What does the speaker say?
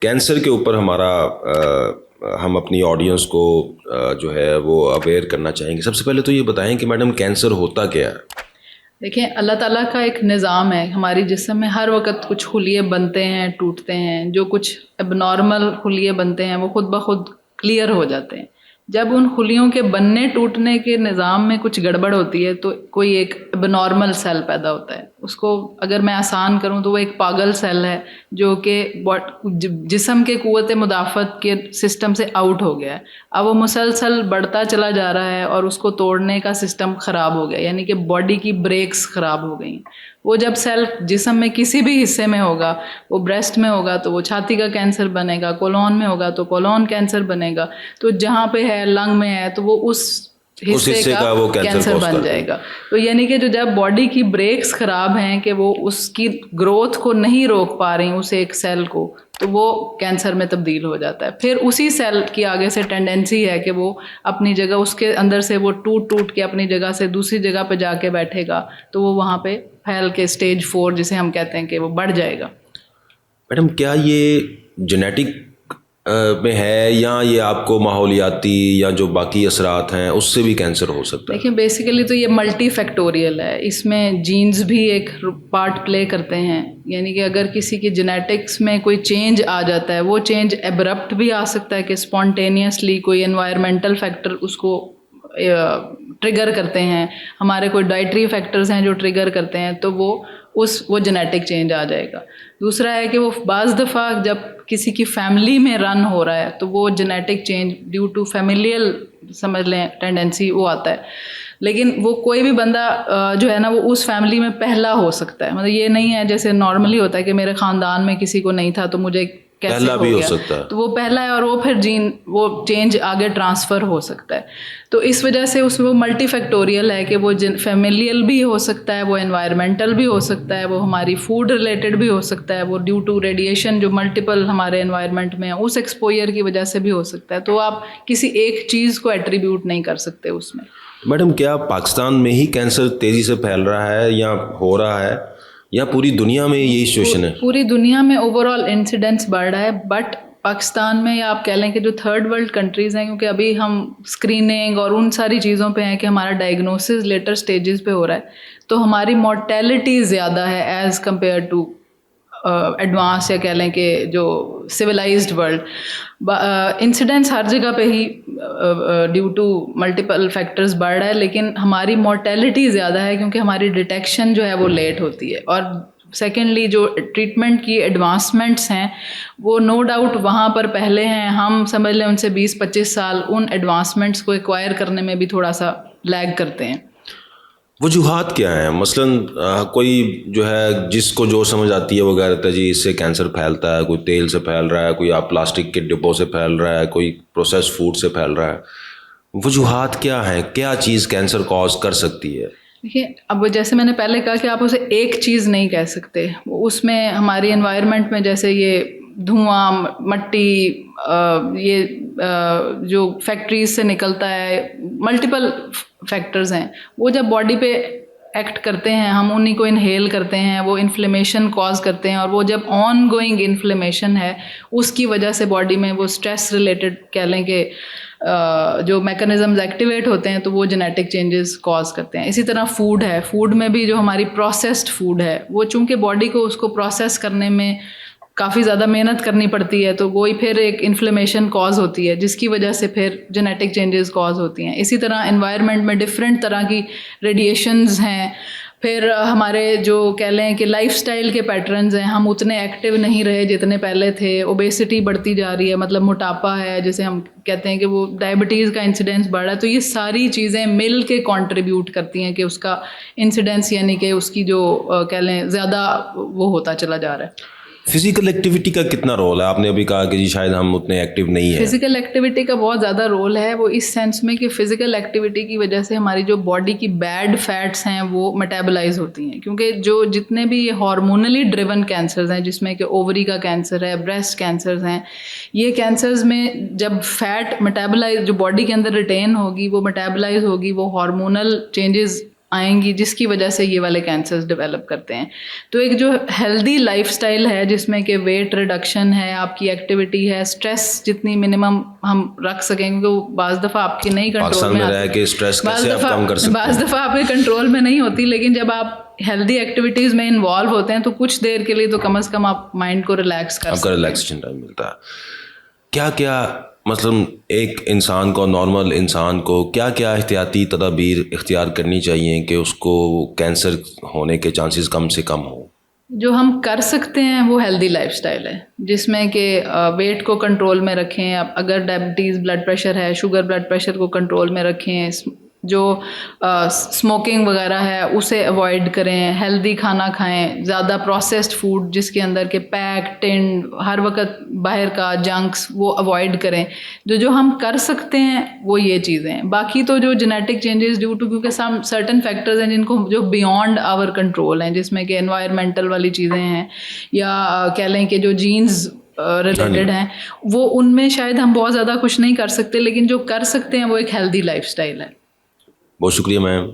Cancer کے اوپر ہمارا ہم اپنی آڈینس کو جو ہے وہ اویئر کرنا چاہیں گے. سب سے پہلے تو یہ بتائیں کہ میڈم کینسر ہوتا کیا ہے؟ دیکھیں، اللہ تعالیٰ کا ایک نظام ہے. ہماری جسم میں ہر وقت کچھ خلیے بنتے ہیں، ٹوٹتے ہیں. جو کچھ اب نارمل خلیے بنتے ہیں وہ خود بخود کلیئر ہو جاتے ہیں. جب ان خلیوں کے بننے ٹوٹنے کے نظام میں کچھ گڑبڑ ہوتی ہے تو کوئی ایک اب نارمل سیل پیدا ہوتا ہے. اس کو اگر میں آسان کروں تو وہ ایک پاگل سیل ہے جو کہ جسم کے قوت مدافعت کے سسٹم سے آؤٹ ہو گیا ہے. اب وہ مسلسل بڑھتا چلا جا رہا ہے اور اس کو توڑنے کا سسٹم خراب ہو گیا، یعنی کہ باڈی کی بریکس خراب ہو گئی. وہ جب سیل جسم میں کسی بھی حصے میں ہوگا، وہ بریسٹ میں ہوگا تو وہ چھاتی کا کینسر بنے گا، کولون میں ہوگا تو کولون کینسر بنے گا، تو جہاں پہ ہے لنگ میں ہے تو وہ اس حصے کا وہ کینسر بن جائے گا. تو یعنی کہ جو جب باڈی کی بریکس خراب ہیں کہ وہ اس کی گروتھ کو نہیں روک پا رہی اس ایک سیل کو، تو وہ کینسر میں تبدیل ہو جاتا ہے. پھر اسی سیل کی آگے سے ٹینڈنسی ہے کہ وہ اپنی جگہ اس کے اندر سے وہ ٹوٹ کے اپنی جگہ سے دوسری جگہ پہ جا کے بیٹھے گا، تو وہ وہاں پہ پھیل کے اسٹیج 4 جسے ہم کہتے ہیں کہ وہ بڑھ جائے گا. میڈم کیا یہ جینیٹک میں ہے یا یہ آپ کو ماحولیاتی یا جو باقی اثرات ہیں اس سے بھی کینسر ہو سکتا ہے؟ دیکھیں، بیسیکلی تو یہ ملٹی فیکٹوریل ہے. اس میں جینز بھی ایک پارٹ پلے کرتے ہیں. یعنی کہ اگر کسی کی جینیٹکس میں کوئی چینج آ جاتا ہے، وہ چینج ایبرپٹ بھی آ سکتا ہے کہ اسپونٹینیسلی کوئی انوائرمنٹل فیکٹر اس کو ٹریگر کرتے ہیں. ہمارے کوئی ڈائٹری فیکٹرز ہیں جو ٹریگر کرتے ہیں تو وہ جینیٹک چینج آ جائے گا. دوسرا ہے کہ وہ بعض دفعہ جب کسی کی فیملی میں رن ہو رہا ہے تو وہ genetic change due to familial سمجھ لیں ٹینڈنسی وہ آتا ہے. لیکن وہ کوئی بھی بندہ جو ہے نا وہ اس فیملی میں پہلا ہو سکتا ہے. مطلب یہ نہیں ہے جیسے نارملی ہوتا ہے کہ میرے خاندان میں کسی کو نہیں تھا تو مجھے کیسے ہو گیا، تو وہ پہلا ہے اور وہ پھر وہ چینج آگے ٹرانسفر ہو سکتا ہے. تو اس وجہ سے اس میں وہ ملٹی فیکٹوریل ہے کہ وہ فیملیل بھی ہو سکتا ہے، وہ انوائرمنٹل بھی ہو سکتا ہے، وہ ہماری فوڈ ریلیٹڈ بھی ہو سکتا ہے، وہ ڈیو ٹو ریڈیشن جو ملٹیپل ہمارے انوائرمنٹ میں ہے اس ایکسپوئر کی وجہ سے بھی ہو سکتا ہے. تو آپ کسی ایک چیز کو ایٹریبیوٹ نہیں کر سکتے اس میں. میڈم کیا پاکستان میں ہی کینسر تیزی سے پھیل رہا ہے یا ہو رہا ہے یا پوری دنیا میں یہی سچویشن ہے؟ پوری دنیا میں اوور آل انسیڈنس بڑھ رہا ہے، بٹ پاکستان میں یا آپ کہہ لیں کہ جو تھرڈ ورلڈ کنٹریز ہیں، کیونکہ ابھی ہم اسکریننگ اور ان ساری چیزوں پہ ہیں کہ ہمارا ڈائگنوسس لیٹر سٹیجز پہ ہو رہا ہے، تو ہماری مورٹیلٹی زیادہ ہے ایز کمپیئر ٹو ایڈوانس یا کہہ لیں کہ جو سویلائزڈ ورلڈ. انسیڈنس ہر جگہ پہ ہی ڈیو ٹو ملٹیپل فیکٹرز بڑھ رہا ہے، لیکن ہماری مورٹیلٹی زیادہ ہے کیونکہ ہماری ڈیٹیکشن جو ہے وہ لیٹ ہوتی ہے. اور سیکنڈلی جو ٹریٹمنٹ کی ایڈوانسمنٹس ہیں وہ نو ڈاؤٹ وہاں پر پہلے ہیں. ہم سمجھ لیں ان سے 20-25 سال ان ایڈوانسمنٹس کو ایکوائر کرنے میں بھی تھوڑا سا لیگ کرتے ہیں. وجوہات کیا ہیں؟ مثلاً کوئی جو ہے جس کو جو سمجھ آتی ہے وہ کہہ رہتا ہے جی اس سے کینسر پھیلتا ہے، کوئی تیل سے پھیل رہا ہے، کوئی آپ پلاسٹک کے ڈبوں سے پھیل رہا ہے، کوئی پروسیس فوڈ سے پھیل رہا ہے. وجوہات کیا ہیں؟ کیا چیز کینسر کاز کر سکتی ہے؟ دیکھیے، اب جیسے میں نے پہلے کہا کہ آپ اسے ایک چیز نہیں کہہ سکتے. اس میں ہماری انوائرمنٹ میں جیسے یہ دھواں، مٹی، یہ جو فیکٹریز سے نکلتا ہے، ملٹیپل فیکٹرز ہیں، وہ جب باڈی پہ ایکٹ کرتے ہیں، ہم انہیں کو انہیل کرتے ہیں، وہ انفلیمیشن کاز کرتے ہیں. اور وہ جب آن گوئنگ انفلیمیشن ہے اس کی وجہ سے باڈی میں وہ اسٹریس ریلیٹڈ کہہ لیں کہ جو میکانزمز ایکٹیویٹ ہوتے ہیں تو وہ جینیٹک چینجز کاز کرتے ہیں. اسی طرح فوڈ ہے، فوڈ میں بھی جو ہماری پروسیسڈ فوڈ ہے وہ چونکہ باڈی کو اس کو پروسیس کرنے میں کافی زیادہ محنت کرنی پڑتی ہے تو وہی پھر ایک انفلیمیشن کاز ہوتی ہے جس کی وجہ سے پھر جینیٹک چینجز کاز ہوتی ہیں. اسی طرح انوائرمنٹ میں ڈفرینٹ طرح کی ریڈیشنز ہیں. پھر ہمارے جو کہہ لیں کہ لائف سٹائل کے پیٹرنز ہیں، ہم اتنے ایکٹیو نہیں رہے جتنے پہلے تھے. اوبیسٹی بڑھتی جا رہی ہے، مطلب موٹاپا ہے جسے ہم کہتے ہیں کہ وہ ڈائبٹیز کا انسیڈنس بڑھ رہا ہے. تو یہ ساری چیزیں مل کے کنٹریبیوٹ کرتی ہیں کہ اس کا انسیڈنس یعنی کہ اس کی جو کہہ لیں زیادہ وہ ہوتا چلا جا رہا ہے. فزیکل ایکٹیویٹی کا کتنا رول ہے؟ آپ نے ابھی کہا کہ جی شاید ہم اتنے ایکٹیو نہیں ہیں. فزیکل ایکٹیویٹی کا بہت زیادہ رول ہے. وہ اس سینس میں کہ فزیکل ایکٹیویٹی کی وجہ سے ہماری جو باڈی کی بیڈ فیٹس ہیں وہ میٹابلائز ہوتی ہیں. کیونکہ جو جتنے بھی یہ ہارمونلی ڈریون کینسرز ہیں، جس میں کہ اووری کا کینسر ہے، بریسٹ کینسرز ہیں، یہ کینسرز میں جب فیٹ میٹابلائز جو باڈی کے اندر ریٹین ہوگی وہ میٹابلائز ہوگی، وہ ہارمونل چینجز آئیں گی جس کی وجہ سے یہ والے کینسرز ڈیولپ کرتے ہیں. تو ایک جو ہیلدی لائف سٹائل ہے جس میں کہ ویٹ ریڈکشن ہے, آپ کی ایکٹیویٹی ہے, اسٹریس جتنی منیمم ہم رکھ سکیں کیونکہ وہ بعض دفعہ آپ کی نہیں کنٹرول میں رہ کے اسٹریس کیسے آپ کم کر سکتے ہیں, بعض دفعہ آپ کے کنٹرول میں نہیں ہوتی, لیکن جب آپ ہیلدی ایکٹیویٹیز میں انوالو ہوتے ہیں تو کچھ دیر کے لیے تو کم از کم آپ مائنڈ کو ریلیکس کر سکتے ہیں, ریلیکسیشن ٹائم ملتا ہے. کیا کیا مثلاً ایک انسان کو, نارمل انسان کو کیا کیا احتیاطی تدابیر اختیار کرنی چاہیے کہ اس کو کینسر ہونے کے چانسز کم سے کم ہوں؟ جو ہم کر سکتے ہیں وہ ہیلدی لائف سٹائل ہے جس میں کہ ویٹ کو کنٹرول میں رکھیں, اگر ڈائبٹیز بلڈ پریشر ہے, شوگر بلڈ پریشر کو کنٹرول میں رکھیں, جو اسموکنگ وغیرہ ہے اسے اوائڈ کریں, ہیلدی کھانا کھائیں, زیادہ پروسیسڈ فوڈ جس کے اندر کے پیک ٹنڈ ہر وقت باہر کا جنکس وہ اوائڈ کریں. جو ہم کر سکتے ہیں وہ یہ چیزیں ہیں. باقی تو جو جینیٹک چینجز ڈیو ٹو, کیونکہ سم سرٹن فیکٹرز ہیں جن کو جو بیونڈ آور کنٹرول ہیں, جس میں کہ انوائرمنٹل والی چیزیں ہیں یا کہہ لیں کہ جو جینز ریلیٹڈ ہیں, وہ ان میں شاید ہم بہت زیادہ کچھ نہیں کر سکتے, لیکن جو کر سکتے ہیں وہ ایک ہیلدی لائف سٹائل ہے. بہت شکریہ میم.